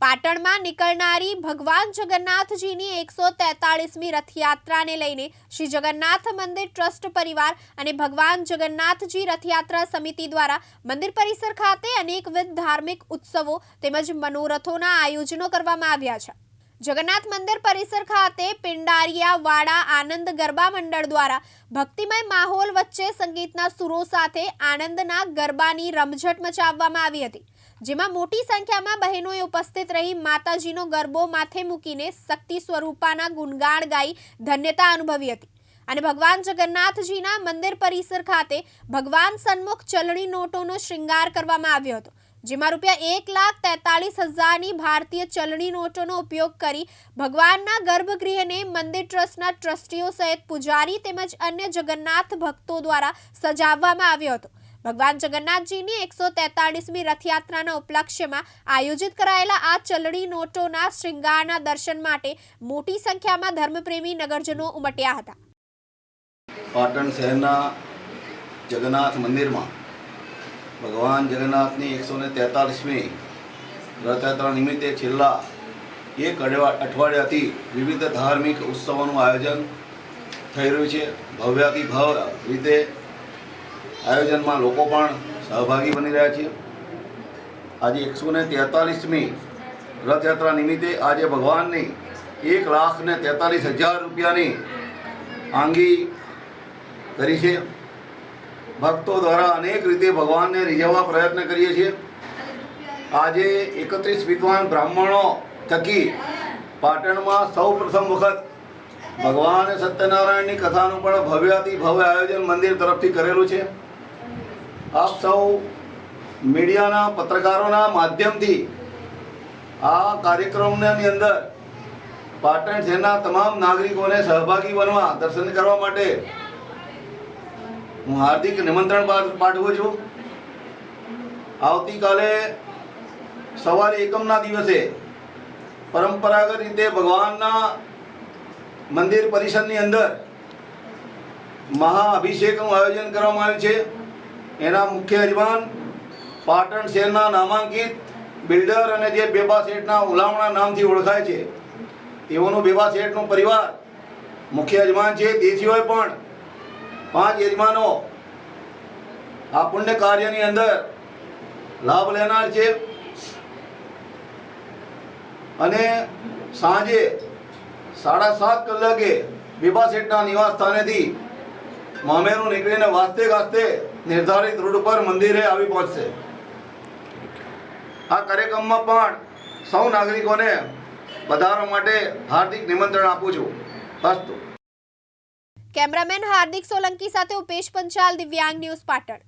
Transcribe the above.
પાટણમાં નીકળનારી ભગવાન જગન્નાથજીની 143મી રથયાત્રાને લઈને શ્રી જગન્નાથ મંદિર ટ્રસ્ટ પરિવાર અને ભગવાન જગન્નાથજી રથયાત્રા સમિતિ દ્વારા મંદિર પરિસર ખાતે અનેકવિધ ધાર્મિક ઉત્સવો તેમજ મનોરથોના આયોજનો કરવામાં આવ્યા છે। જગન્નાથ મંદિર પરિસર ખાતે પિંડારિયા વાડા આનંદ ગરબા મંડળ દ્વારા ભક્તિમય માહોલ વચ્ચે સંગીતના સુરો સાથે આનંદના ગરબાની રમઝટ મચાવવામાં આવી હતી, જેમાં મોટી સંખ્યામાં બહેનોએ ઉપસ્થિત રહી માતાજીનો ગરબો માથે મૂકીને શક્તિ સ્વરૂપાના ગુણગાન ગાઈ ધન્યતા અનુભવી હતી અને ભગવાન જગન્નાથજીના મંદિર પરિસર ખાતે ભગવાન સન્મુખ ચલણી નોટોનો શ્રૃંગાર કરવામાં આવ્યો હતો, જેમાં ₹1,43,000ની ભારતીય ચલણી નોટોનો ઉપયોગ કરી ભગવાનના ગર્ભગૃહને મંદિર ટ્રસ્ટના ટ્રસ્ટીઓ સહિત પૂજારી તેમજ અન્ય જગન્નાથ ભક્તો દ્વારા સજાવવામાં આવ્યો હતો। ભગવાન જગન્નાથજીની 143મી રથયાત્રાના ઉપલક્ષ્યમાં આયોજિત કરાયેલા આ ચલણી નોટોના શ્રૃંગારના દર્શન માટે મોટી સંખ્યામાં ધર્મપ્રેમી નગરજનો ઉમટ્યા હતા। પાટણ શહેરના જગન્નાથ મંદિરમાં ભગવાન જગન્નાથની 143મી રથયાત્રા નિમિત્તે છેલ્લા એક અઠવાડિયાથી વિવિધ ધાર્મિક ઉત્સવોનું આયોજન થઈ રહ્યું છે। ભવ્યાતિ ભવ્ય રીતે આયોજનમાં લોકો પણ સહભાગી બની રહ્યા છે। આજે 143મી રથયાત્રા નિમિત્તે આજે ભગવાનની 1,43,000 રૂપિયાની આંગી કરી છે। ભક્તો દ્વારા અનેક રીતે ભગવાનને રીઝવવા પ્રયત્ન કરીએ છીએ। આજે 31 વિદ્વાન બ્રાહ્મણો થકી પાટણમાં સૌ પ્રથમ વખત ભગવાન સત્યનારાયણની કથાનું પણ ભવ્યાતિ ભવ્ય આયોજન મંદિર તરફથી કરેલું છે। આપ સૌ મીડિયાના પત્રકારોના માધ્યમથી આ કાર્યક્રમની અંદર પાટણ શહેરના તમામ નાગરિકોને સહભાગી બનવા દર્શન કરવા માટે હું હાર્દિક નિમંત્રણ પાઠવું છું। આવતીકાલે સવારે એકમના દિવસે પરંપરાગત રીતે ભગવાનના મંદિર પરિસરની અંદર મહાઅભિષેકનું આયોજન કરવામાં આવ્યું છે। એના મુખ્ય યજમાન પાટણ શહેરના નામાંકિત બિલ્ડર અને જે બેબા શેઠના ઉલામણા નામથી ઓળખાય છે તેઓનું બેબા શેઠનો પરિવાર મુખ્ય યજમાન છે। તે સિવાય પણ 5 યજમાનો આ પુણ્ય કાર્યની અંદર લાભ લેનાર છે અને સાંજે 7:30 કલાકે બેબા શેઠના નિવાસ સ્થાનેથી મામેરું નીકળીને વાસ્તે ગાસ્તે નિર્ધારિત રૂટ પર મંદિરે આવી પહોંચશે। આ કાર્યક્રમમાં પણ સૌ નાગરિકોને પધારવા માટે હાર્દિક નિમંત્રણ આપું છું। અસ્તુ। કેમેરામેન હાર્દિક સોલંકી સાથે ઉપેશ પંચાલ, દિવ્યાંગ ન્યૂઝ, પાટણ।